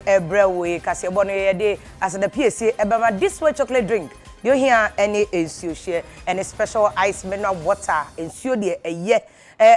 ebrewe kasebo no ye de as the PSC ebema this way chocolate drink you hear any ensure share any special ice mineral water ensure de eye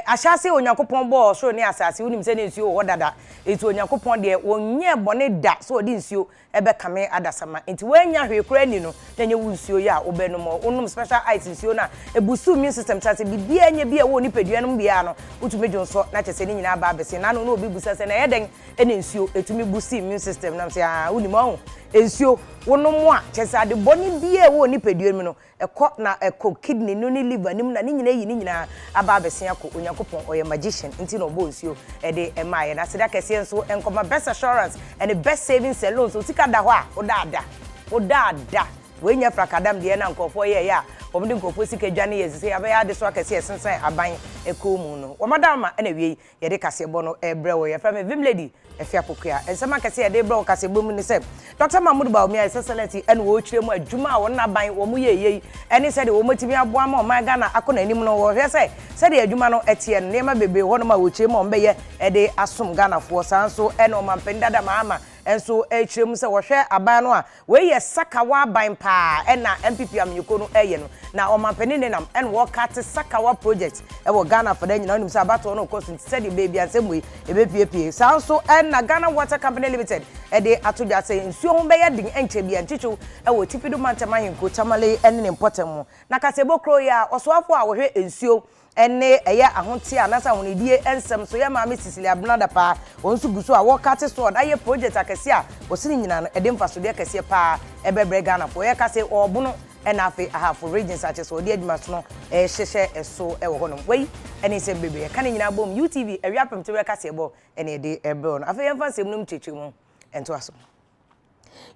ahyase onyankopon bo so ne asase wonim se ne nsuo wo dada etu onyankopon de wonye bone da so odi nsuo ebe kame adasama enti wanya hwe kura ni no nye nsuo ya obenu mo onum special ice nsuo na ebusu immune system chase bibia nya bia wo ni pedua no bia no utumejo nso na chese ni nyina ba bese na no obi busa se na yeden ene nsuo etumi busu immune system na se wonim ho nsuo wonom a chese ade boni bia wo ni pedua mi no ekọ na ekọ kidney no ni liver nim na ni nyina yi ni nyina aba bese akọ onyankopon oye magician nti no bo nsuo ede emaye na seda kese nso enkoma best assurance and the best savings loans so tika da ho a odada wenya frakadam de na nkofo ye ya omde nkofo sika dwane ye sese aba ya de so akese esensan aban ekomu no womadama na wie ye de kasebo no ebrewo ye fra me vim lady Afia Pokua ensema kase ye de ebrewo kasebo mu ni se Dr. Mahmoud Baumia excellency en wo chire mu adwuma a wona ban wo mu ye eni se de wo motimi aboa ma o man Ghana akona anim no wo hwe se de adwuma no etie no nema bebe ho no ma wo chire mu o mbe ye e de asom Ghana fo sanso en o man pendada ma enso echirem se wo hwe aban no a we ye sakawa aban pa na MPP amyoko no eye no na o man penine nam en wo kate sakawa project e wo Ghana for da nyina onim se abato no cost se de baby ansem we e be pie sanso en na Ghana Water Company Limited e de atoja se nsuo ho be ye din enche bia nchichu e wo tipidu mantama hinko tamale en ne important mu na kasebo kro ya osoafo a wo hwe nsuo ene eya ahonte anasa honidie ensem so ya maame Sicilia Abnada pa wonsu guso a wokate so da ye project akese a wosini nyina no ede mfaso de akese pa ebebre Ghana fo ye kase obuno ena afi ahafo regions ache so de adwuma so no hyehye eso e wo honom wei ene se bebe ka ne nyina bom UTV ewiapem te we kase bo ene de ebro no afi yemfa sem num chechemu ento aso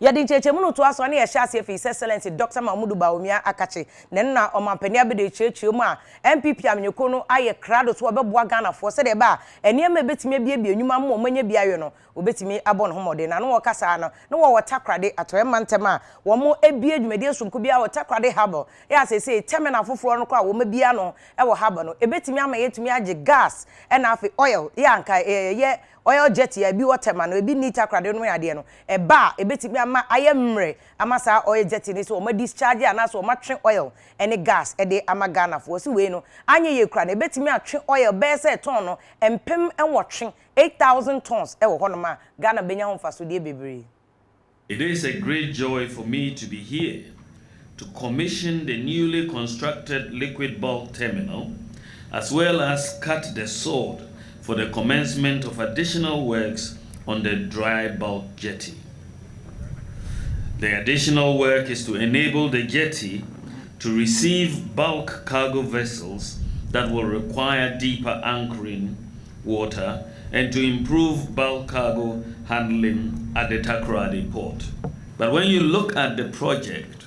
yadi chechemu no to aso na ye hyase afi excellence Dr. Mahmoud Baumia akache nenna omampani abede chechemu a MPP amnyeko no aye krado so obeboa Ghana fo se de ba eniema betimi bia enwuma mo manya bia yo no obetimi abon homode na no wokasa no no wo takrade atoyema ntema wo mo ebie dwumede sunku bia wo takrade habo ya sese terminal foforo no kwa wo mabia no e wo habo no ebetimi ama yetumi age gas na afi oil ya nka ye oil jet ya bi water no ebi ni takrade no ya de no e ba ebetimi ama ayemre ama sa oil jet ni so ma discharge ana so ma twe oil ene gas e de ama Ghana fo si we no anye ye kra na ebetimi atwe oil be se ton no empem enwotwe 8,000 tons e wo honoma Ghana benya ho faso de bebre. It is a great joy for me to be here to commission the newly constructed liquid bulk terminal as well as cut the sword for the commencement of additional works on the dry bulk jetty. The additional work is to enable the jetty to receive bulk cargo vessels that will require deeper anchoring water and to improve bulk cargo handling at the Takoradi port. But when you look at the project,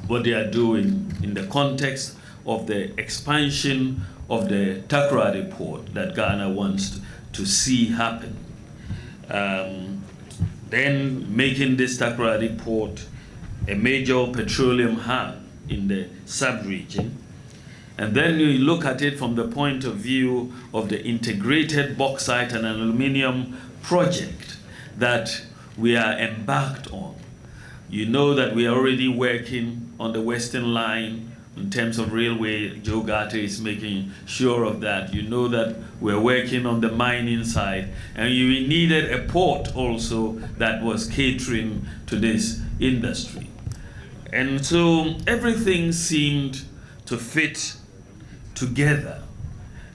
what they are doing in the context of the expansion of the Takoradi port that Ghana wants to see happen, then making this Takoradi port a major petroleum hub in the sub-region, and then you look at it from the point of view of the integrated bauxite and aluminium project that we are embarked on. You know that we are already working on the Western Line in terms of railway. Joe Garte is making sure of that. You know that we're working on the mining side, and we needed a port also that was catering to this industry. And so everything seemed to fit together,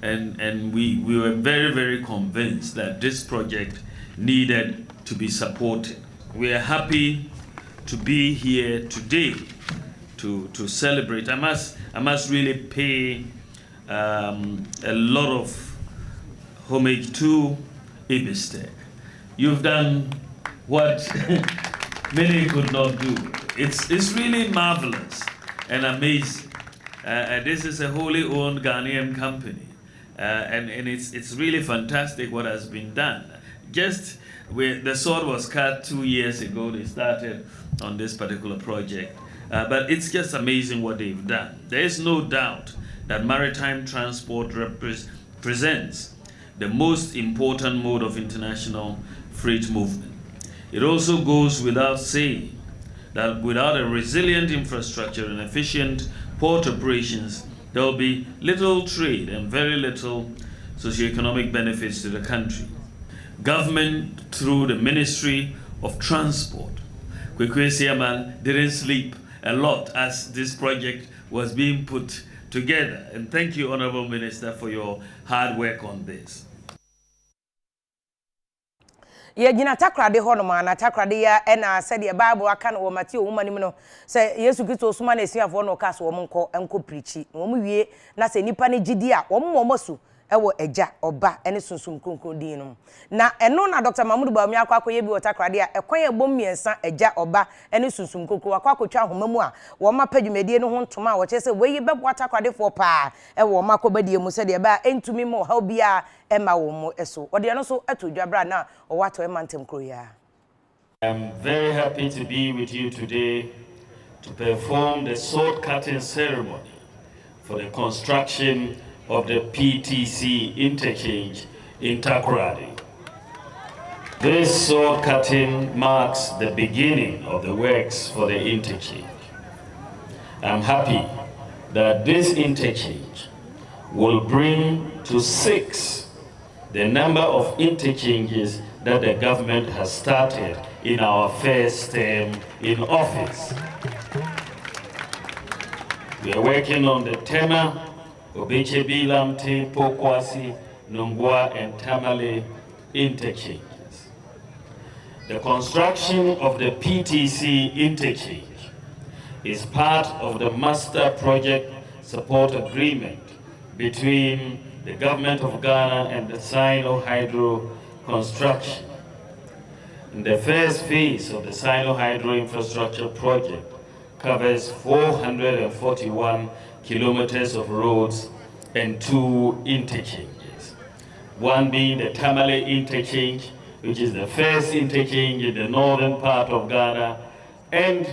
and we were very, very convinced that this project needed to be supported. We are happy to be here today to celebrate. I must really pay a lot of homage to Ibistek. You've done what many could not do. It's really marvelous and amazing. This is a wholly owned Ghanaian company, and it's really fantastic what has been done. Just the sword was cut 2 years ago. They started on this particular project, but it's just amazing what they've done. There is no doubt that maritime transport represents the most important mode of international freight movement. It also goes without saying that without a resilient infrastructure and efficient port operations, there will be little trade and very little socioeconomic benefits to the country. Government, through the Ministry of Transport, Kwesi Aman didn't sleep a lot as this project was being put together. And thank you, Honorable Minister, for your hard work on this. Ye gina takrade hono ma na takrade ya ena said the Bible aka no Matthew wo manim no say Yesu Kristo suma na esiafo no ka so wo enko preachi wo mu wie na se nipa ne gidi a wo mosu ewo eja oba ene sunsum kronkron din no na eno na Dr. Mahmoud Bawumi akwakoye bi wotakrade a ekwan ebom miensa eja oba ene sunsum kronkron akwakotwa homamu a wo ma padwumedie no ho ntoma a wo che se we yi bebo takrade fo pa ewo ma kobadie mu se de ba entumi mo ha bia ema wo mo eso ode no so atodwabra na o wato emantem kroya. I'm very happy to be with you today to perform the sword cutting ceremony for the construction of the PTC interchange in Takoradi. This sword cutting marks the beginning of the works for the interchange. I'm happy that this interchange will bring to 6 the number of interchanges that the government has started in our first term in office. We are working on the Tema, Obechebi, Lamte, Pokuasi, Nungwa, and Tamale interchanges. The construction of the PTC interchange is part of the master project support agreement between the government of Ghana and the Sino Hydro construction. In the first phase of the Sino Hydro infrastructure project covers 441 kilometers of roads and 2 interchanges. One being the Tamale interchange, which is the first interchange in the northern part of Ghana, and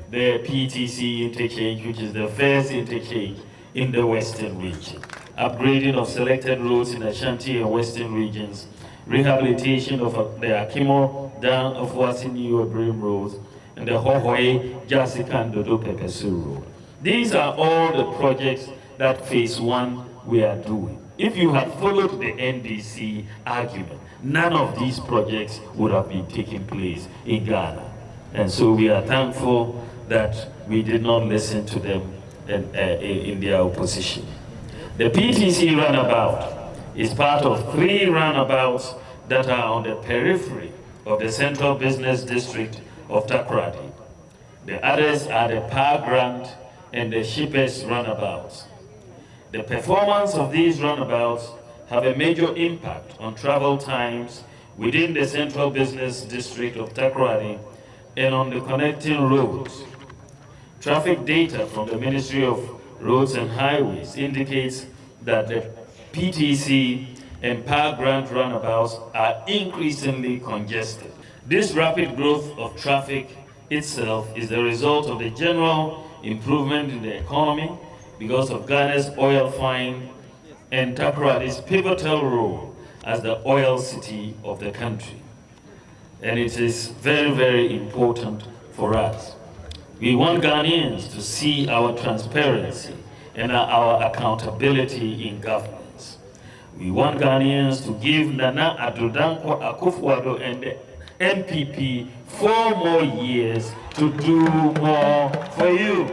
the PTC interchange, which is the first interchange in the western region. Upgrading of selected roads in Ashanti and western regions, rehabilitation of the Akimo Dam of Wasiniu Brim roads, and the Hohoi Jasikan Dodo Pepesu road. These are all the projects that phase 1 we are doing. If you had followed the NDC argument, none of these projects would have been taking place in Ghana. And so we are thankful that we did not listen to them in their opposition. The PTC runabout is part of 3 runabouts that are on the periphery of the Central Business District of Takoradi. The others are the Power Grant and the Shippers runabouts. The performance of these runabouts have a major impact on travel times within the Central Business District of Takoradi and on the connecting roads. Traffic data from the Ministry of Roads and Highways indicates that the PTC and Power Grant runabouts are increasingly congested. This rapid growth of traffic itself is the result of the general improvement in the economy because of Ghana's oil find and Takoradi's pivotal role as the oil city of the country. And it is very, very important for us. We want Ghanaians to see our transparency and our accountability in governance. We want Ghanaians to give Nana Addo Akufo-Addo and the MPP 4 more years to do more for you.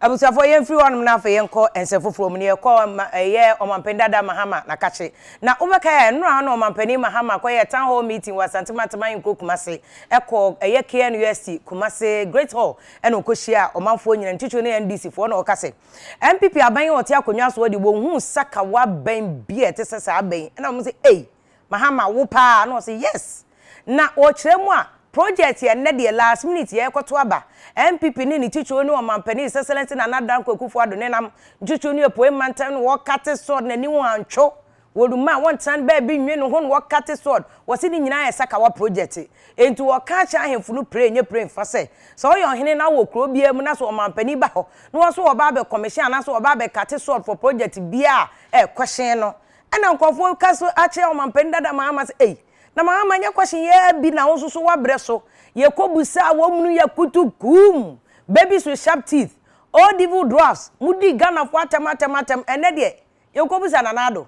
Abusafo yen free one na fa yenko ensefo from ne ekọ ye omampendada Mahama na kache na obeka ya nura na omampeni Mahama kwa ye town hall meeting wa Santimatama Nko Kumase ekọ ye KNUST Kumase Great Hall ena okohia omanfo nyina nticho ne NDC fo na okase MPP aban ote akonwa so de wo hu saka wa ban bia te sesa aban ena mo say Mahama wo pa na o say yes na o kiremu a project ye ne de last minute ye ekoto aba MPP ni ticho ni o mampani excellence na nadan kwakufo ado ne nam ticho ni epoe mantan wo kate sword na ni wantwo woduma won tan ba bi nwe no ho wo kate sword wo se ni nyina ye saka wa project enti wo ka cha ahemfu no pray nye pray fa se so yo hene na wo kro bia mu na so o mampani ba ho no so wo ba be commission na so wo ba be kate sword for project bia question no ana nkofo kaso ache o mampenda da mama se na mama nya kwashin ye bi na wo so wa bre so ye kobusa wo munu ya kutukum babies with sharp teeth all evil dwarfs mudi Ghana for atematem ene de ye kobusa nanado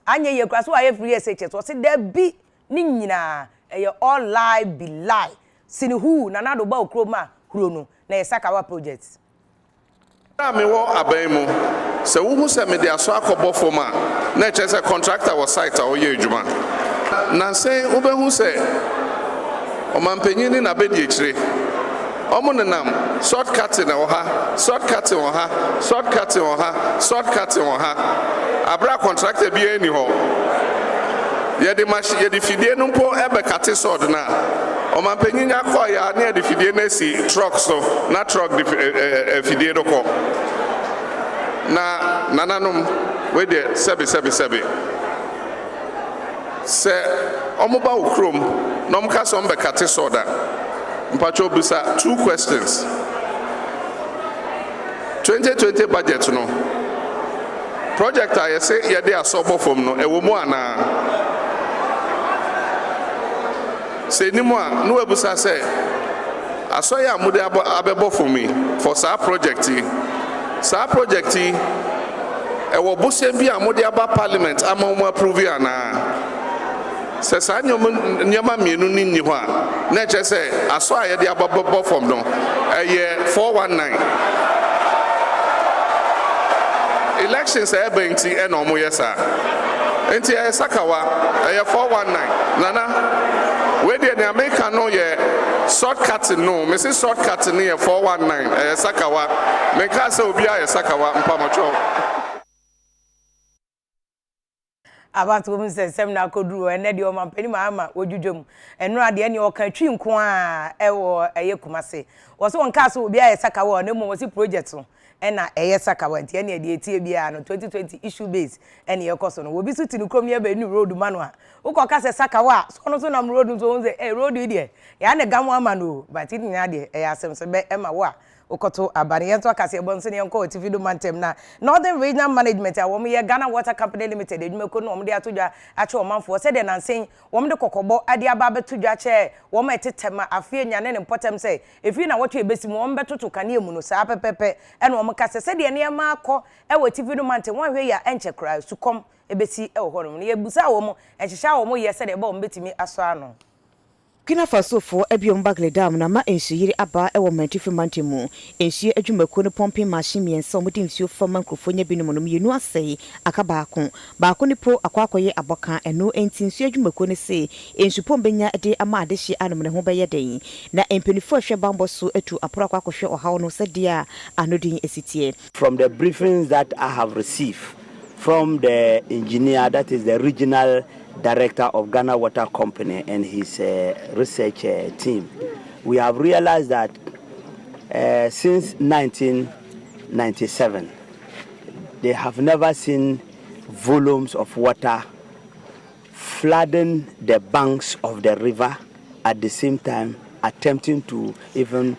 anye ye kwaso aye free SHS wo se there be ni nyina all lie be lie sini hu nanado ba okroma huro no na ye sakawa projects na me wo abaimu se wo hu se me de aso akobọ foma na che se contractor wo site a wo ye adwuma na se wo be hu se o mampanyin ni na be di ekire omo nenam shortcut na wo ha shortcut wo ha shortcut wo ha shortcut wo ha abra contractor bi eni ho ye de machi ye de fidie no mpo ebe kate sword na o mampanyin akọ ya na de fidie na si truck so na truck de fidie do ko na nananom we de sebe se omoba ukrom nom ka so mbe kate soda mpacho bisa 2 questions 2020 budget no project I say ye de asobo fom no ewo mu ana se ni mu a no ebusa se asoye amude abebo for me for sa project ewo bose bi amode aba parliament ama mu approve ana se sa nyoma mienu ni ho a na che se aso aye de ababo form no eye 419 elections e be nti e no mo yesa enti e sakawa eye 419 nana we de na America no ye shortcut no me say shortcut ni ye 419 sakawa me ka se obi aye sakawa mpamacho abatu mu sesem na koduru ene de o mampani ma wodwudwom eno ade ne o ka twi nko a ewo eye kumase wo so won ka so obi aye sakawa na mo wo si project no ena eye sakawa nti ene de etie bia no 2020 issue base ene ye koso no obi so tinu krom ye ba ni road manual uko ka se sakawa so no so na road so won say road ide ya ne gamo ama no but it nya de asem se be ema wo ukoto abane yento akase ebonse ne yanko tifido mantem na Northern Regional Management a wo ye Ghana Water Company Limited edwumako no omde atodwa ache omanfo se de nansen wo mde kokobo ade aba betodwa che wo ma etetema Afia nyane ne mpotem se efi na woto ebesi mo mbetoto kane emu no saa pepepe ene wo mkase se de ne ma akọ ewo tifido mantem wo hwe ya enche kra sukom ebesi ewo hono ne yebusa wo mo enhehya wo mo ye se de ba wo mbetimi aso ano Kina fasofo ebiom bagle dam na ma ensuyiri aba ewo mantifi mantemu ensuye adwumako ne pumping machine miensa omudi nsuo fama nkrofo nya binom no yenu asei aka baako ne po akwakoye aboka eno enti nsuye adwumako ne se ensupom benya de ama adehye anom ne ho beye den na empenifo hwe bambo so etu aporo akwakohwe ohaw no se dia anodin esitie. From the briefings that I have received from the engineer, that is the regional director of Ghana Water Company and his research team, we have realized that since 1997 they have never seen volumes of water flooding the banks of the river at the same time attempting to even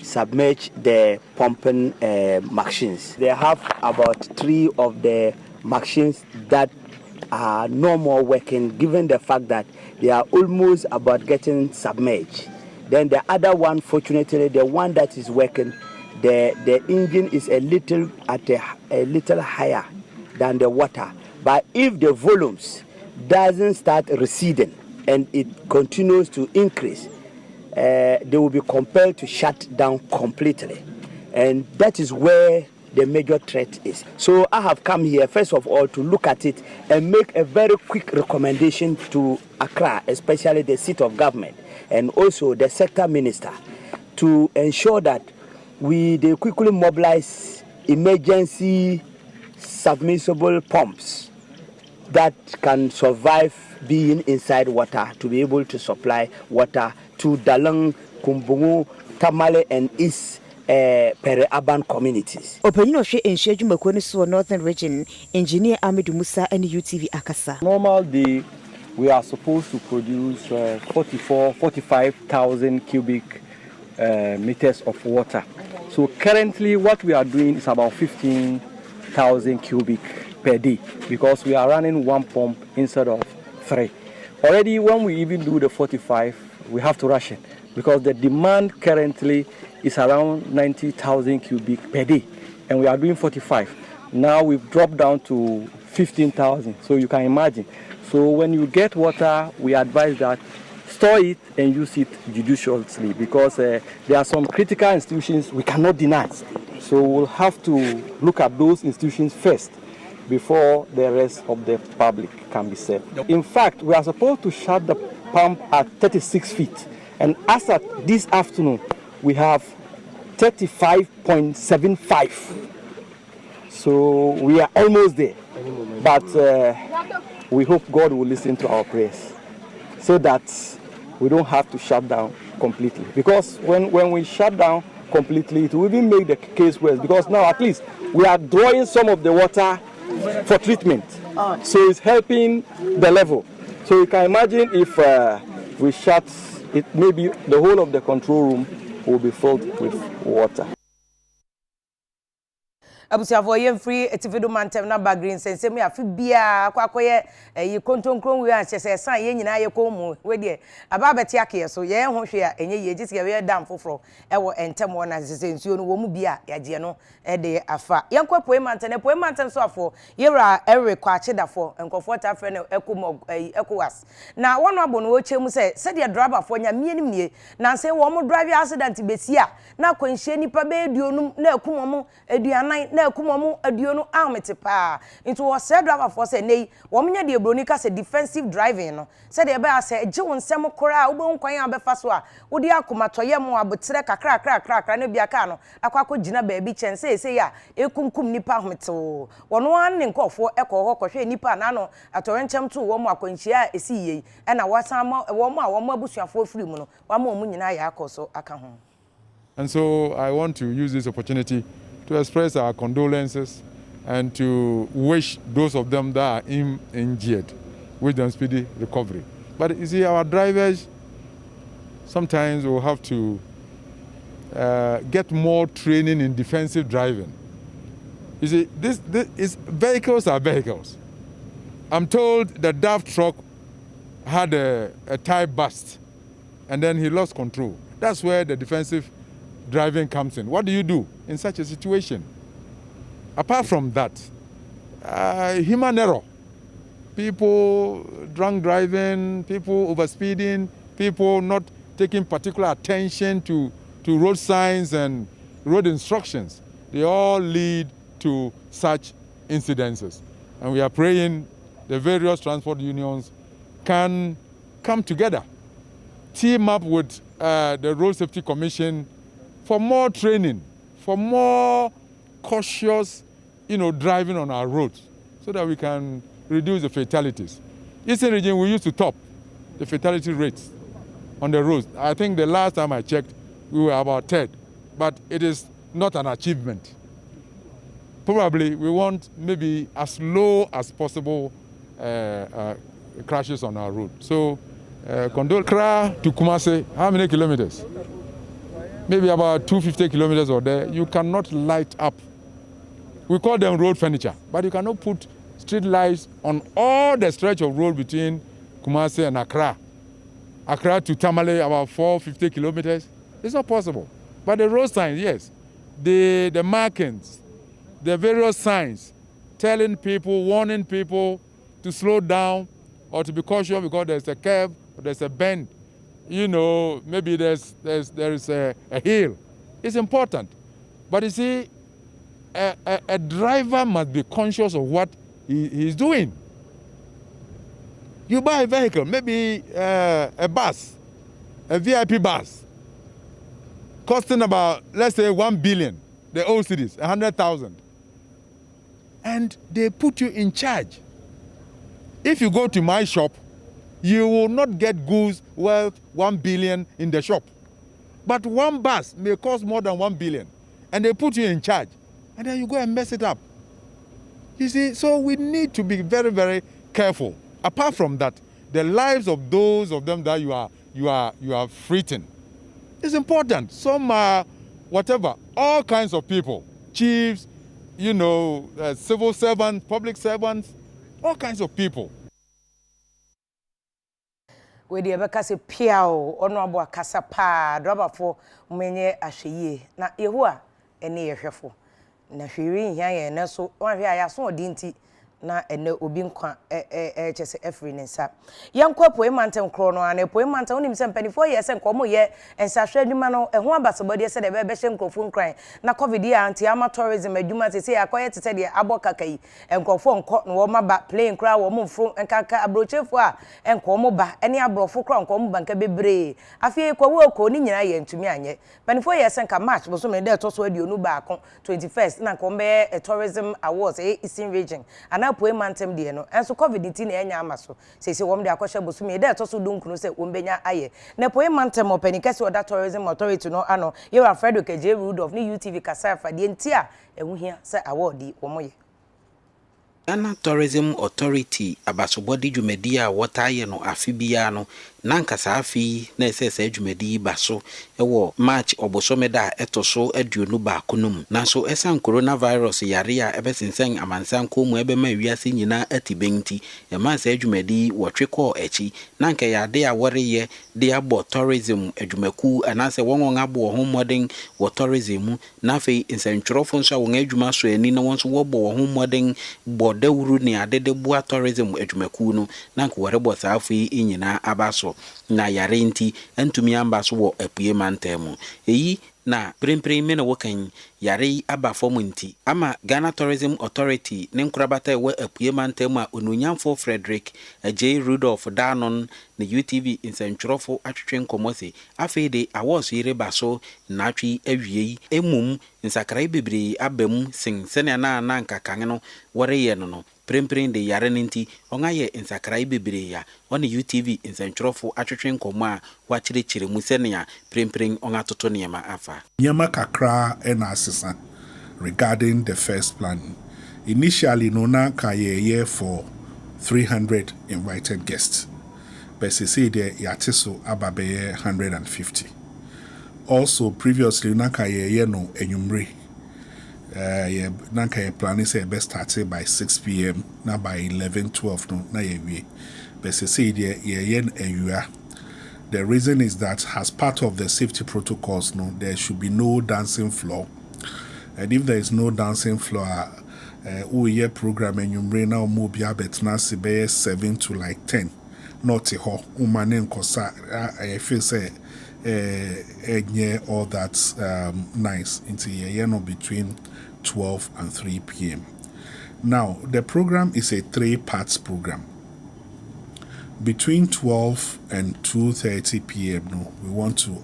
submerge the pumping machines. They have about 3 of the machines that are no more working, given the fact that they are almost about getting submerged. Then the other one, fortunately, the one that is working, the engine is a little higher than the water. But if the volumes doesn't start receding and it continues to increase, they will be compelled to shut down completely. And that is where the major threat is. So I have come here, first of all, to look at it and make a very quick recommendation to Accra, especially the seat of government, and also the sector minister, to ensure that they quickly mobilize emergency submersible pumps that can survive being inside water to be able to supply water to Dalang, Kumbungu, Tamale, and East peri-urban communities. Openino she ensure adwumako ne so Northern Region engineer Amidu Musa and UTV Akasa. Normal day we are supposed to produce 45,000 cubic meters of water. So currently what we are doing is about 15,000 cubic per day because we are running 1 pump instead of 3. Already when we even do the 45, we have to ration because the demand currently is around 90,000 cubic per day and we are doing 45. Now we've dropped down to 15,000, so you can imagine. So when you get water, we advise that store it and use it judiciously because there are some critical institutions we cannot deny. So we'll have to look at those institutions first before the rest of the public can be served. In fact, we are supposed to shut the pump at 36 feet. And as at this afternoon, we have 35.75. So we are almost there. But we hope God will listen to our prayers so that we don't have to shut down completely. Because when we shut down completely, it will even make the case worse. Because now at least we are drawing some of the water for treatment. So it's helping the level. So you can imagine if we shut it, maybe the whole of the control room will be filled with water. Abusiafo yem free etivido mantem na bagreen sensem ya fi bia kwakoye yi kontonkron we an chese san ye nyina ye komu we de aba beti ake so ye ho hwe a enye ye gisi ye dam foforo e wo entem wo na sese nsuo no wo mu bia yaje no e de afa yenkwa poemantem so afo yewra ewe kwa chedafo enkofo ta fre no ekowas na wono abo no wo chemu se de driver fo nya mienim nie na se wo mu drive accident besi a na kwanhie nipa be eduonum na akumomo eduanan na akumomo aduonu ahmete pa into wo se driver for say nei wo mnya de ebroni ka se defensive driving no se de be ase gye wo nsem kora wo be nkwan abefa so a wo de akomatoye mo abotere kakra na bia ka no akwako gina ba bi chense se ya ekunkum nipa ahmete wo no an ne nkofo ekọ hwe nipa na no atorenchem to wo mo akwanhia esi yei e na wasan wo mo a wo mo abusuafo firi mu no wa mo mu nyina ya akoso aka ho. And so I want to use this opportunity to express our condolences and to wish those of them that are injured with them speedy recovery. But you see, our drivers sometimes will have to get more training in defensive driving. You see, this is vehicles are vehicles. I'm told the DAF truck had a tire burst and then he lost control. That's where the defensive driving comes in. What do you do in such a situation? Apart from that, human error. People drunk driving, people overspeeding, people not taking particular attention to road signs and road instructions. They all lead to such incidences. And we are praying the various transport unions can come together, team up with the Road Safety Commission for more training, for more cautious, driving on our roads, so that we can reduce the fatalities. Eastern region, we used to top the fatality rates on the roads. I think the last time I checked, we were about third, but it is not an achievement. Probably we want maybe as low as possible crashes on our road. So, Accra to Kumasi, how many kilometers? Maybe about 250 kilometers or there. You cannot light up. We call them road furniture, but you cannot put street lights on all the stretch of road between Kumasi and Accra. Accra to Tamale, about 450 kilometers. It's not possible. But the road signs, yes. The markings, the various signs telling people, warning people to slow down or to be cautious because there's a curve or there's a bend. Maybe there is a hill. It's important. But you see, a driver must be conscious of what he's doing. You buy a vehicle, maybe a bus, a VIP bus, costing about, let's say, 1 billion, the old cities, 100,000. And they put you in charge. If you go to my shop, you will not get goods worth 1 billion in the shop. But one bus may cost more than 1 billion. And they put you in charge. And then you go and mess it up. You see, so we need to be very, very careful. Apart from that, the lives of those of them that you are freeing is important. Some are whatever, all kinds of people, chiefs, you know, civil servants, public servants, all kinds of people. We dey beka se piao ono abo akasa pa draba fo menye ahweye na yehoa ene yehwefo na hwiri hia ye na so wanhwe aya so odinti na ene obi nkwa chese efri nensa yankwa poemantem kro no ana poemantem onim se mpanifo ye se nkomo ye ensahwe adwuma no eho abasabode se de be hye nkrofo nkran na covid ya anti ama tourism adwuma se akoye tete de abokakai enkrofo nko no wo maba plane kra wo mfro nkaka abrochefo a enkomo ba ene abrofo kra nkomo banka bebre afie kwa wo ko ni nyina ye ntumi anye mpanifo ye se nka march bo so me de to so aduonu ba ko 21st na nkombe tourism awards Eastern region ana poemantem de no enso covid 19 na enya amaso sese wom de akoshe bosumi de to so dunkunu se wombenya aye na poemantem openikase oda tourism authority no ano ye Alfredo Keje Rudolph ni UTV kasafa de ntia ehuhia se award womoye Ghana Tourism Authority abasobodi dwumadi a wotaye no afibia no nankasa afi na esese dwumadi baso ewo March obosomeda etoso aduonu ba konum nanso esan coronavirus yare a ebesensen amansan komu ebema wiase nyina atibenti emansa dwumadi wotwekọ echi nanka yade a woreye de abo tourism adwumaku anase wonwon abo ho modern wo tourism na fe nsentwerofo nso won adwuma so ani na wonso wo bo ho modern dawuru ni adede bua tourism adwumaku no nanka worebo saafi nyina abaso na yare nti antumi amba so wo apuemantem eyi na prempren me na wokan yare aba fom nti ama Ghana Tourism Authority ne nkrabata we apuemantem a ononyamfo Frederick J Rudolph Danon na UTV nsentwerofo atwetwe nkomose afeede awards yire baso na atwi awie emum nsakrai bebre abam sin sene na nkakan no woreye no prempren de yare nti ongaye nsakrai bebre ya on UTV nsentwerofo atwetwe nkomo a wakyerechire mu sene ya prempren ongatoto niema afa Nyama kakra ena asesa regarding the first plan. Initially nona kaye for 300 invited guests. But say the yatiso ababeye 150. Also previously nona kaye no enyumre. Nanka planning say best started by 6 p.m. na by 11-12 no na yewe. But say the yen enyua. The reason is that as part of the safety protocols, no, there should be no dancing floor. And if there is no dancing floor, we program and you bring now mobile betna sibe 7 to like 10. Not ho umane nkosa I feel say all that nice into between 12 and 3 p.m. Now the program is a 3-part program. Between 12 and 2:30 p.m. no, we want to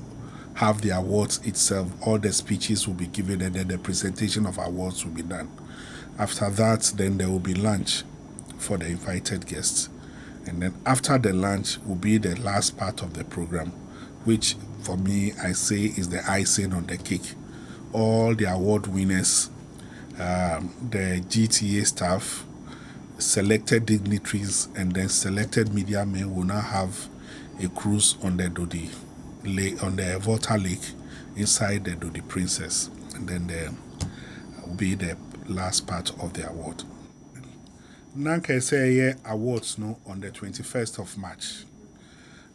have the awards itself. All the speeches will be given and then the presentation of awards will be done. After that, then there will be lunch for the invited guests. And then after the lunch will be the last part of the program, which for me, I say is the icing on the cake. All the award winners, the GTA staff, selected dignitaries and then selected media men will now have a cruise on the Dodi Lake, on the Volta Lake inside the Dodi Princess, and then there will be the last part of the award. Nanka say awards no on the 21st of March.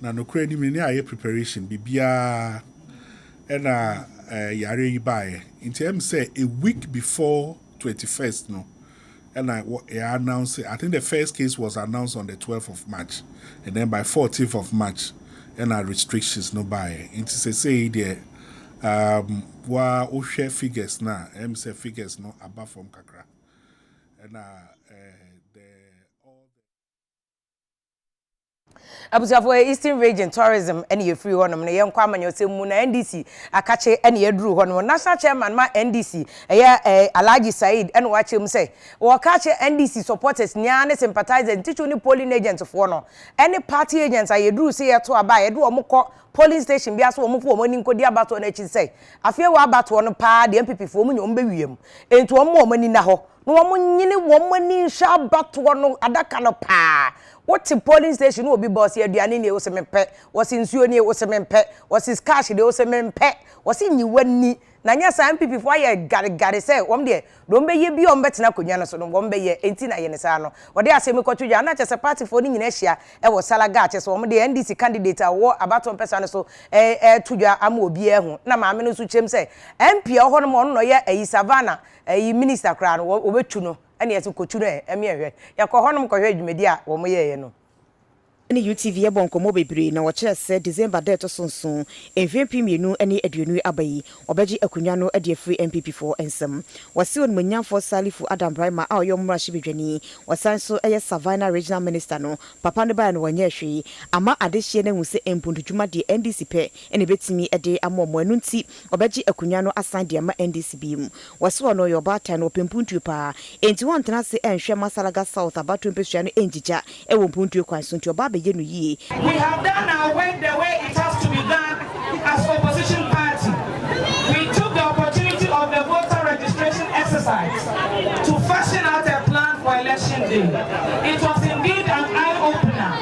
Now no credit me near preparation bibia and yare ibaye. In terms say a week before 21st no. And I announced, I think the first case was announced on the 12th of March. And then by 14th of March, and our restrictions no buy. It's say there, wa share figures now, say figures no above from Kakra. And abusia for Eastern region tourism any ye free honom na ye nkwa amanyose mu na NDC akache any eduru honom national chairman ma NDC Alhaji Said and wache mu say wo kache NDC supporters nya ne sympathizers teacher ni polling agents for no any party agents ayeduru say ye to aba ye do omukọ polling station bia so omufo omani nkodi abato na chi say Afia wa abato no pa de MPP fo mu nyom bewiem entu omani na ho no omanyini womani sha abato no adaka no pa what the polling station will be boss here aduane ne wo se mempe wo se nsuo ne wo se mempe wo se cash de wo se mempe wo se nyiwani na nya sa MPP fo aye gare say wom de don be ye bi on betena konwa no so no wom be ye enti na ye ne sa no wo de asem kwatwa na chese party fo ni nyina hia e wo salaga chese wom de NDC candidate awo abaton person so tudwa ama obi ehu na maame no so chem say MP ho no mo no ye ayi Savannah ayi minister kra no wo betu no ene yeso kotu no eme ehwe yakọ ho no ko hwe adwumedi a wo mo ye no ni UTV ebon komo bebre na wo kire se December date sonson envempi mienu ene aduonu abayi obeji akunwa no ade free MPP for ensem wasi on munyamfo Salifu Adam Brahima a oyom mrashi bedwani wasan so eye Savannah regional minister no papa ne ba no wanye hwe ama adehye na hu se empundudwuma de NDC pe ene betimi ede amomo anu nti obeji akunwa no asan de ama NDC bim wasi ono yo bata no pempuntu pa enti won tena se enhwe Masalaga South abato mpesua no enjija e wo mpuntu kwan so nti oba We have done our work the way it has to be done as opposition party. We took the opportunity of the voter registration exercise to fashion out a plan for election day. It was indeed an eye-opener,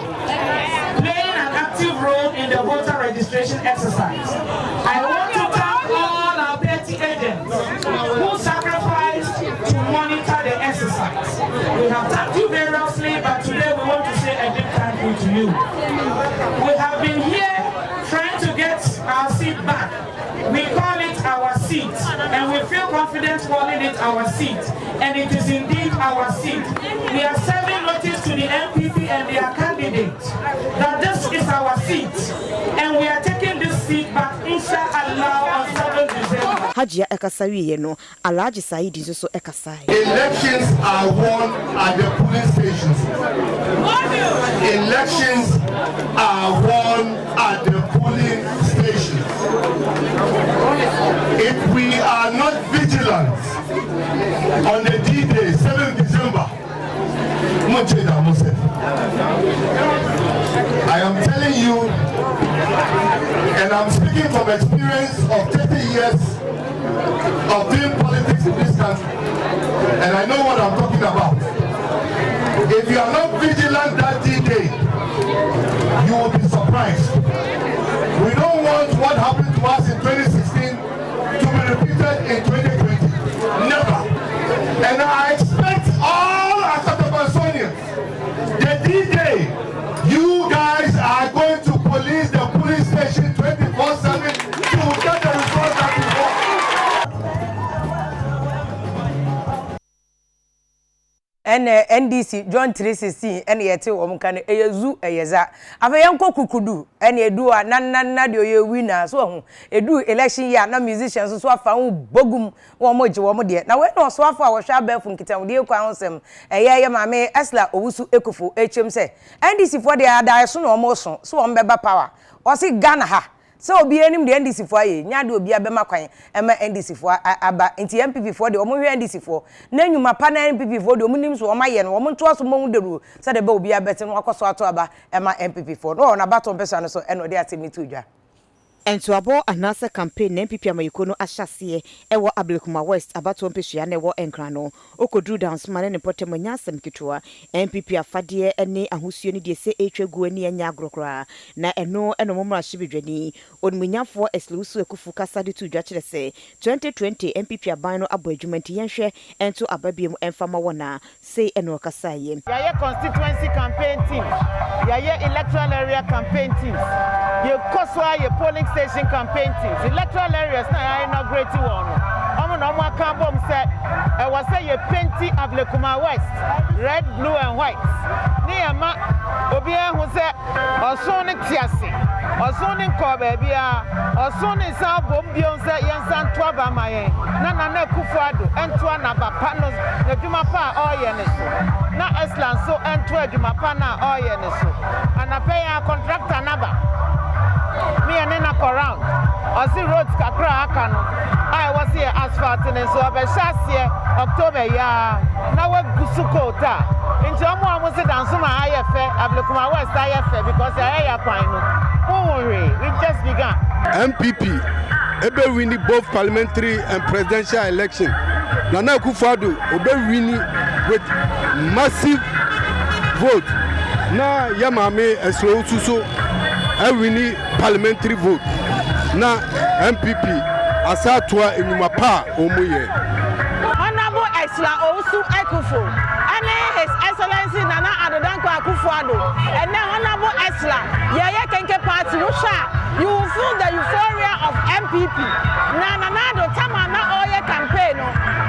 playing an active role in the voter registration exercise. I want to thank all our party agents who sacrificed to monitor the exercise. We have thanked you variously, but today we want to say a big thank you to you. We have been here trying to get our seat back. We call it our seat, and we feel confident calling it our seat, and it is indeed our seat. We are serving notice to the MPP and their candidates that this is our seat, and we are taking this seat back, inshallah, on 7 December. Hajia Ekasawi no Alhaji Saidi so Ekasai. Elections are won at the polling stations. Elections are won at the polling stations. If we are not vigilant on the D-Day, 7th December, I am telling you, and I'm speaking from experience of 30 years of doing politics in this country, and I know what I'm talking about. If you are not vigilant that D-Day, you will be surprised. We don't want what happened to us in 2016 to be repeated in 2020. Never. And I expect all Asatabansonians, the D-Day, you guys are going to police the police station 24/7 to get the results that you want. NDC John 316 ene yete wo mka ne eyezu eyeza afayanko kukudu ene edu a na de oye winner so ho edu election year na musicians so afa hu bogum wo moje wo de na we no so afa wo hwa abafu nkitam de kwa honsem eye maame Esla Owusu Ekufu HM se NDC for de ada so no mo so wo mbeba power o si Ghana ha so obi enim de NDC fo aye nya de obi abema kwan ema NDC fo aba nti MPP fo de omo hwe NDC fo na nyuma pa na MPP fo de omo nim so omo aye no omo nto aso mo deru se de ba obi abete no akoso ato aba ema MPP fo no na baton pesa no so eno de atemi tudwa Entuabo anasa campaign na MPP amayiko no ahyase ewo Ablekuma West abato mpehua na ewo Enkra no okodru dance mane ne potem nyasem kitwa MPP afade ene ahosuo ne de se etwegu ani anya agrokra na eno momra hibedwani onmunyafo Eslusu Ekufu kasade tudwa kire se 2020 MPP aban no abo adwumenti yenhwe ento ababiem emfama wona say eno kasaye Yaye constituency campaign team, yaye electoral area campaign teams, ye koswa ye polling station campaign teams, electoral areas na ya inaugurate one. No more carbon set. I was say ye painty Ablekuma West, red, blue, and white. Near ma Obia who said, or soon Tiasi, or soon in Corbabia, or soon in South Bombion, say Yansan Twaba Maye, Nana Kufado, and Tuana Bapanos, the Jumapa Oyenesu, not Eslan, so and Twa Jumapana Oyenesu, and I pay our contractor number. Me and Nena around. I see roads kakra akano. I was here asphalt and so I here October ya. Now we gusuko ta. Into omo amusi dansuma IFA Ablekuma West IFA because I hear pine. Don't worry, we just began. MPP ebe winning both parliamentary and presidential election. Nana Akufo-Addo obe winning with massive vote. Na Yamame Eslo I winning parliamentary vote. Na MPP asatua enyumapa omuye Honorable Exla Owusu Ekufo and His Excellency Nana Adodanko Akufo-Addo and then Honorable Exla Yeye Kenke Party you will feel the euphoria of MPP. Nana Tamana Oye campaign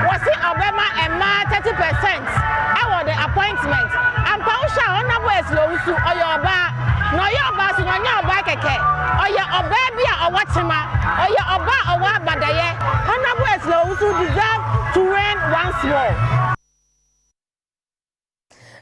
was it Obama and Ma 30% I the appointment and Pausha Honorable Exla Owusu Oyoba no yoba so no yoba keke oye obabia owachima oye oba owa badaye Honorable Exla Owusu deserve to reign once more.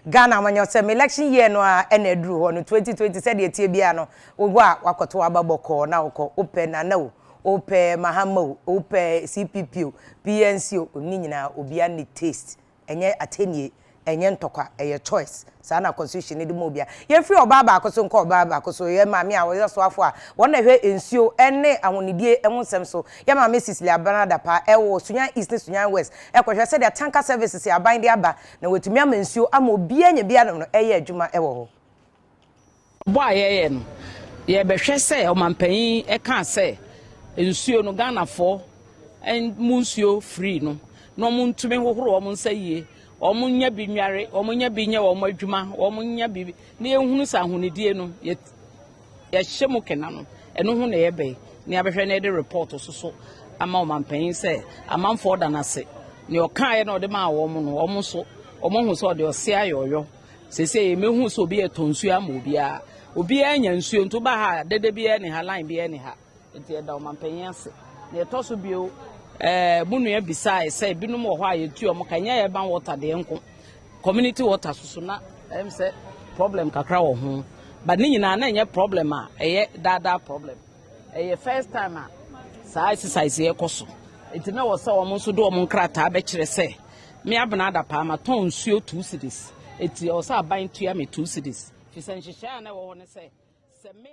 Ghana when you say election year no enedru ho no 2020 said the tie bia no wo a wakoto ababoko na woko open na no open mahamo open CPP PNC oni nyina obi ani taste enye atenie enye ntokwa eye choice sa na constitution ni mo bia ye free obaba akoso nko obaba akoso ye maami a wo so afo a won na hwe ensuo ene ahonidie ehonsem so ye maami Sisili Abanada pa ewo Sunya East Sunya West ekwhwe se the tanker services ya ban de aba na wetumi ama ensuo ama obi anya bia no eye adwuma ewo ho bo ayeye no ye behwe se omampanyin eka se ensuo no Ghana for en munsuo free no no muntumi hohoro o munsaye omunya binware omunya binya wo madwuma omunya bibi na ehunu sa ahunidie no ye hyemu kena no eno hu na ye be na abehwe na de report so ama omampanyin se amanfo da na se ne okan na ode ma wo mu no omu so omu hu so de ose ayoyo sese mehu so bi etonsu ama obi anya nsuo nto ba ha dede bi ne ha line bi ne ha enti da omampanyin ase na etoso bio bunu ya bisa say binum wo ha yetu o mkanya ye ban water de enko community water susu na say problem kakra wo ho but ni nyina na enye problem a eye dada problem eye first time a sa exercise ye koso enti na wo say wo nso do o nkrata be kire say me abna da pa ma ton nsuo 2 cities enti o say aban tua me 2 cities fi senhihya na wo ho ne say me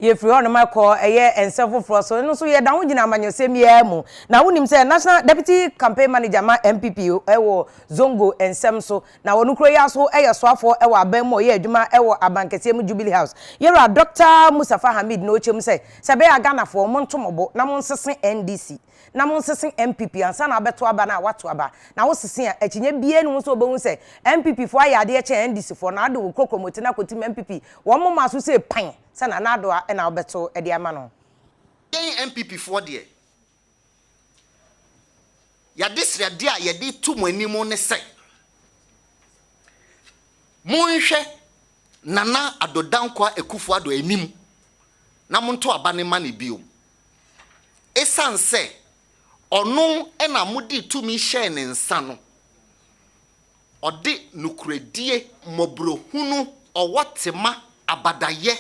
ye free on my call ensefo for so no so ye da ho gina amanyosem ye mu na wonim say national deputy campaign manager ma MPP ewo zongo ensem so na wonu kro ya so so afo ewo abam ye adwuma ewo abankese mu Jubilee House yera Dr. Musafa Hamid no chem say be Ghana for mo ntomobo na mo nsesen NDC na mo nsesen MPP ansa na abeto aba na wato aba na wo sesen a akinye bie no so obehu say MPP fo ayade che NDC for na ade wo kokromoti na kotim MPP wo mo maso say pan sana na do a na obeto e de ama no yen MPP for de ya disrede a ye de tu mo animo ne se monhwe Nana Adodankwa Akufo-Addo anim na monto aba ne ma ne bio esan se ono ena mudi tumi hye ne nsa no ode nukuredie mobrohunu owotema abadaye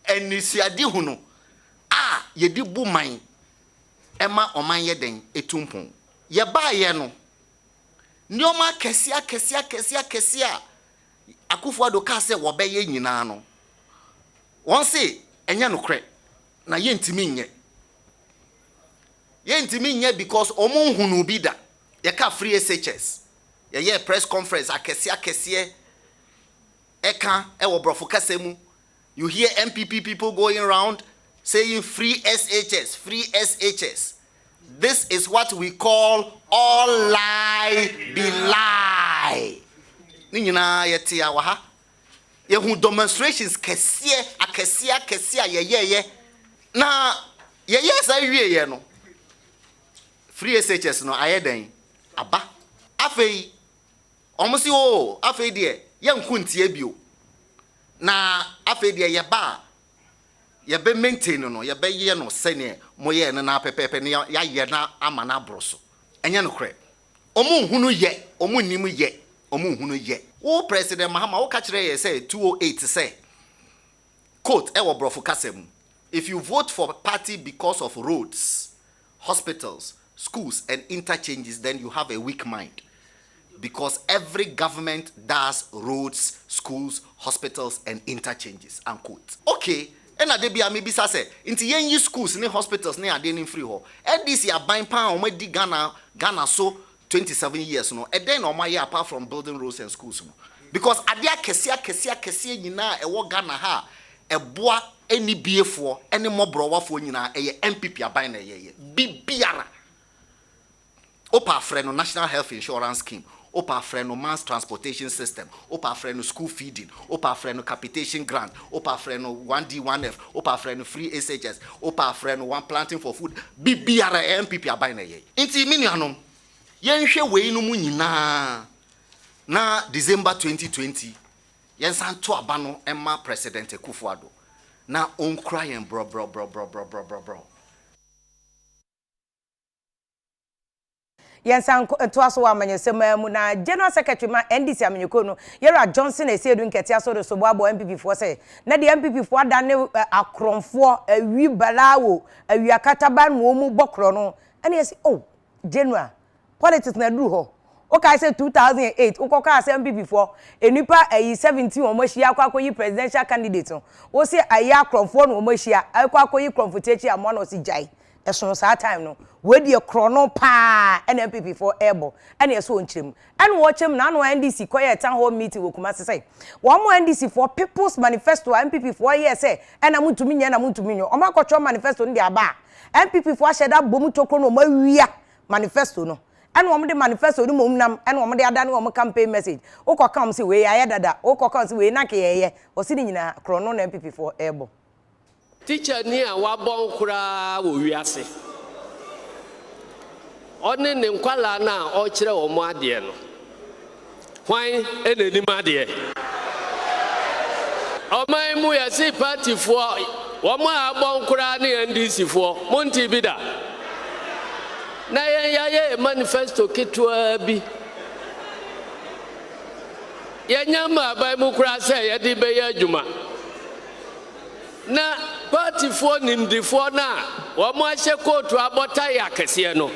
enisiade hunu a yedi buman ema oman yeden etumpon ye baaye no nioma kesia Akufo-Addo ka se wo beye nyina no won se enya nokre na yentimi nye because omo hunu bi da ye ka free SHS ye press conference akese eka ewo brofo kasemu you hear MPP people going around saying free SHS. This is what we call all lie be lie. Ni nyina yete awa ha ye hu demonstrations akese ye na ye sa wie ye no free SHS no ayeden aba afei omusi o afei de ye nkuntie bio na afei de ye ba ye be maintain no ye be ye no sene moye ne na pepepe ne ya ye na ama na broso enye no kre omu hunu ye omu nim ye omu hunu ye wo president Mahama wo ka kire ye say 208 say quote e wo brofo kasem if you vote for a party because of roads, hospitals, schools and interchanges, then you have a weak mind. Because every government does roads, schools, hospitals and interchanges, unquote. Okay, and adebia maybe say inti yen schools ni hospitals ni ade ni free ho. And this year buying pound di Ghana so 27 years no. And then my year apart from building roads and schools no. Because adia kesia nyina e wo Ghana ha ɛboa any BA4 any more browafo nyina ɛyɛ MPP aban na ɛyɛ bibiara opa frɛ no National Health Insurance Scheme, opa frɛ no mass transportation system, opa frɛ no school feeding, opa frɛ no capitation grant, opa frɛ no 1D 1F, opa frɛ no free SHS, opa frɛ no one planting for food bibiara MPP aban na ɛyɛ nti minuanom yɛnhwɛ wei no mu nyinaa na December 2020 yɛnsan to aba no ɛma President Akufo-Addo na onkura yɛn bro. Yensan to aso wa manyesema mu na General Secretary ma NDC amenyeko no Yera Johnson esedu nkete aso do so boabo MPP fo se na de MPP fo ada ne akronfo awi balawo awi akataba no mu bokro no ene yesi oh General politics na duru ho o kai say 2008 o koka say MPP fo enipa 17 o mohia akwakoyi presidential candidate no o se aya akronfo no o mohia akwakoyi konfutechi amo no si jai eson sa time no we die krono pa NPP for ebo ene eso onchirem ene wo chem na no NDC koye town hall meeting wo kuma say wo mo NDC for people's manifesto MPP for year say ena mutumi nya na mutumi nyo o makotwo manifesto ndi aba MPP for sheda bom tokro no mawia manifesto no ene wo de manifesto ni mom nam ene wo de ada ne wo campaign message wo kokam say we aye dada wo kokam say we na ke yeye o si ni nyina krono na MPP for ebo teacher ni a wabon kura wo wiase one ne nkwala na o kire wo mo ade no hwan enani made o mai mu ya si party fo wo mo abon kura ne NDC fo monti bi da na ye manifesto kitwa bi ye nyama ba mu kura se ye di be ya adwuma na party for nimdifo na wo mo ahye kotu abota ya kese no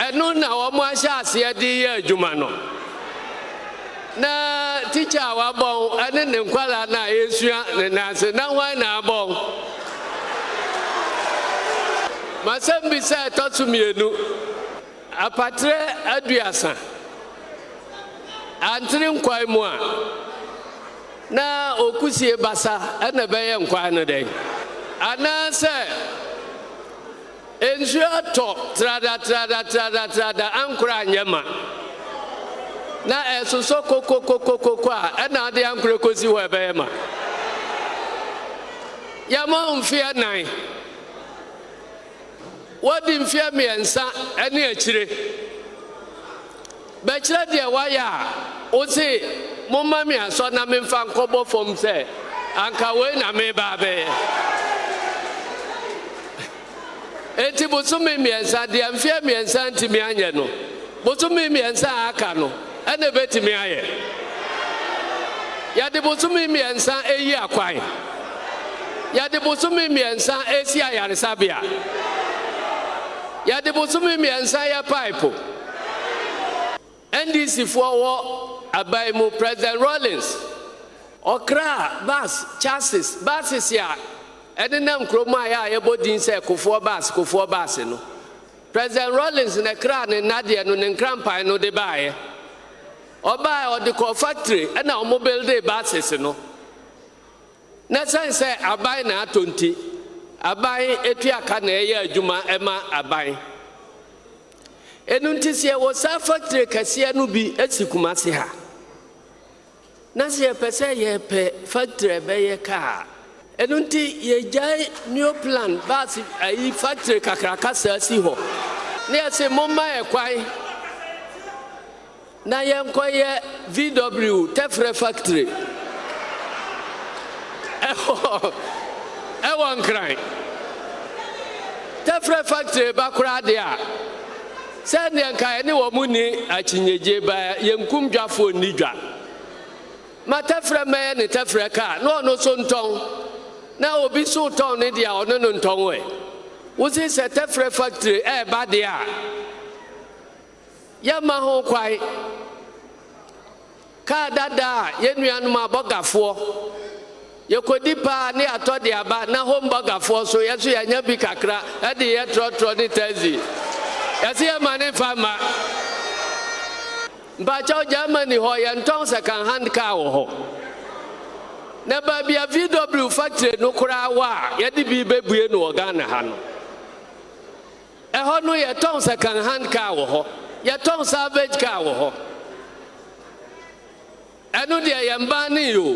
enu na wo mo ahye ase di ya adwuma no na teacher wa bon ene ne nkwala na esua ne nanse na hwan na bon masembi se totumienu apatre aduasa antri nkwai mu a na okusie basa ena beye nkwa no den anase enjua to trada ankura nyema na esoso kokokokoko a ena de ankura kosi we beye ma yama mfia nan wodi mfia miensa ene akire be kire de waya o se mama mi aso na me mfa nkobo fom se anka we na me ba be enti bosumi miensa de amfia miensa ntimi anye no bosumi miensa aka no ene betimi aye ya de bosumi miensa eyi akwan ya de bosumi miensa esi ayaresabia ya de bosumi miensa ya pipe NDC for abaimu President Rollins okra bus chassis buses ya enenam kroma ya yebodin se kofuo bus no President Rollins ne kra ne nade no ne nkrampan no de baaye oba o de ko factory na o build buses no na sense abai na atonti abai etuaka na eye adwuma ema abai enunti se wo sa factory kase no bi esikumase ha na se pese ye pe factory be ye ka enunti ye jai new plan bas ayi factory kakraka sa si ho na se momma e kwai na ye nkoye VW tefre factory ewo nkran tefre factory bakura de a send the nkai ne wo muni achinyeje ba yenkum dwafo ni dwa matafra me ne tafra ka no so nton na obi so ton ne dia ono no nton we wo se tafra factory ba de a ya ma ho kwai ka dada yenuanu abogafo yekodi pa ne atode aba na home bogafo so yeso yanya bi kakra e de ye trotro ne tazi yasi ya mane fama mbacho Germany ho ya nton second hand car ho na ba bia VW factory no kura wa ye de bi bebue no Ghana ha no ho no ye ton second hand car wo ho ye ton salvage car wo ho eno de ye mba ne yo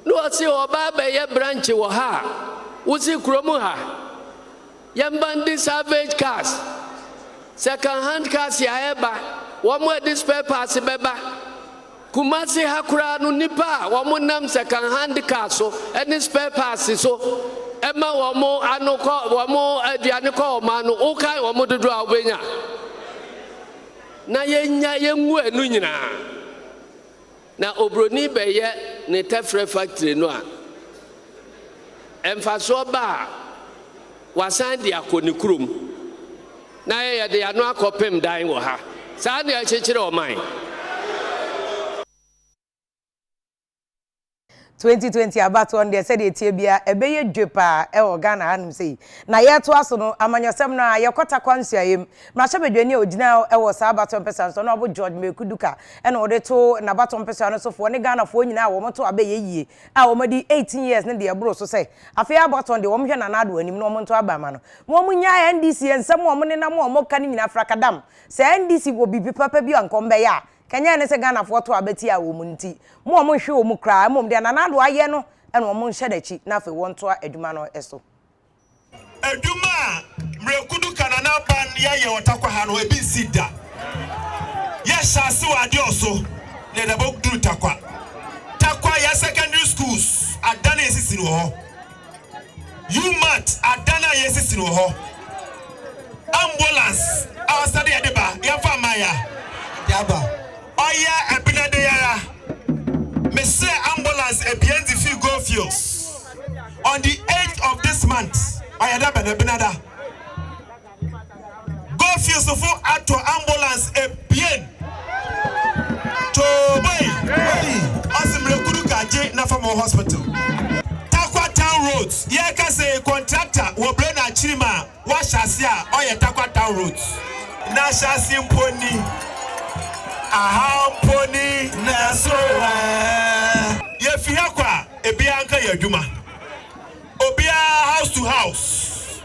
no si oba be ye branch wo ha usi kromu ha ye mba ndi salvage cars second hand cars ya eba wo mo di spare parts beba Kumasi hakura no nipa wo nam second hand car so any spare parts so ema wo mo anoko wo mo aduane ko ma no o kai wo mo dodo a obenya na yenya yenwu anu nyina na obroni beye ne tefre factory no a emfaso ba wasan dia koni krom na ye de anu akopem dan wo ha saa ne a chechire o man 2020 about on there said etie bia ebeye dwepa e Ghana hanum sei na ye to aso no amanyosem na ye kwata kwansuayem ma hye bedwani ogina e wo sa abaton person so na obo George Mekuduka e na ode to na abaton person no so fo ne Ghana fo nyina wo moto abeye yie a wo madi 18 years ne de bro so sei afia abaton de wo mhwe na nado anim no mo nto abama no wo munya NDC ensem wo mo ne na mo ka ne nyina frakadam se NDC wo bibi papa bi ankombe ya Kenya ne se Ghana foto abeti a wo munti mo hwe wo mu kra mo de na nado aye no e no mo nhye dachi na fe won to adwuma no eso adwuma Mekuduka na na ban ya ye otakwa ha no ebi sida ye shase wa de oso ne da bokduru takwa ya secondary schools adana esisi no ho UMAT adana esisi no ho ambulance awasade ya deba ya fa maya yaba oya ebinade yara me say ambulance ebienzi fi go fields on the 8th of this month ayada benabinada go fields for ato ambulance ebien to boy Mekuduka je na famo hospital Takwa Town Roads ye ka say contractor wo bre na chirima wa hyase a oye Takwa Town Roads na hyase mponi aha mponi na so ye fi akwa ebi anka ye adwuma obia house to house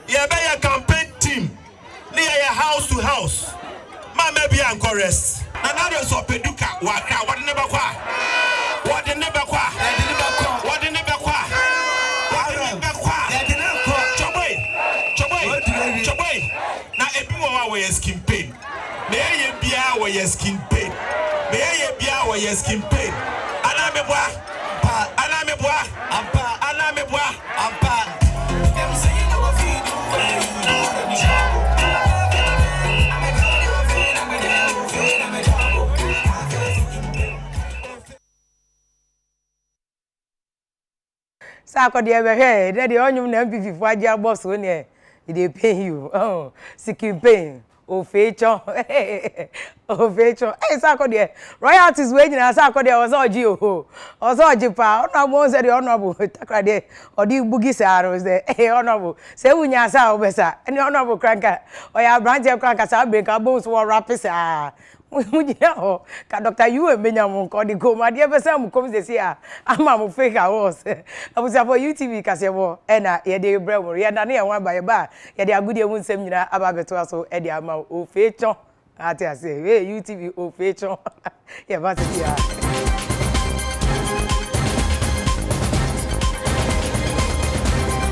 ye be ye campaign team ni ye house to house ma me bi anko rest na na so peduka waka wade ne bakwa wade ne bakwa wade ne bakwa choboy na ebi wo wa ye skin pain me ye bia wo ye skin pain me ye bia wo ye skin pain ana me bua ampa them say you know what you do Sakode ebehwe de de onyum na MPP fo agi boss o ne e dey pay you skin pain o fecho Sakode royalties we nyina Sakode o so ogi o so ogi pa ono mo se de ono takrade odi bugi saro se ono se wunya sa obesa eni ono kranka o ya branch kranka sa break abons wo rapisa mujia ho ka Dr. Yu emenya mo ko di go ma de pesa mu kom sesi a ama mo fake house abusa for UTV kasebo e na ye de bre mo ye na ne ye wan ba ye ba ye de agudie mu nsem nyina aba beto aso e de ama o fecho ati ase we UTV o fecho ye ba se ya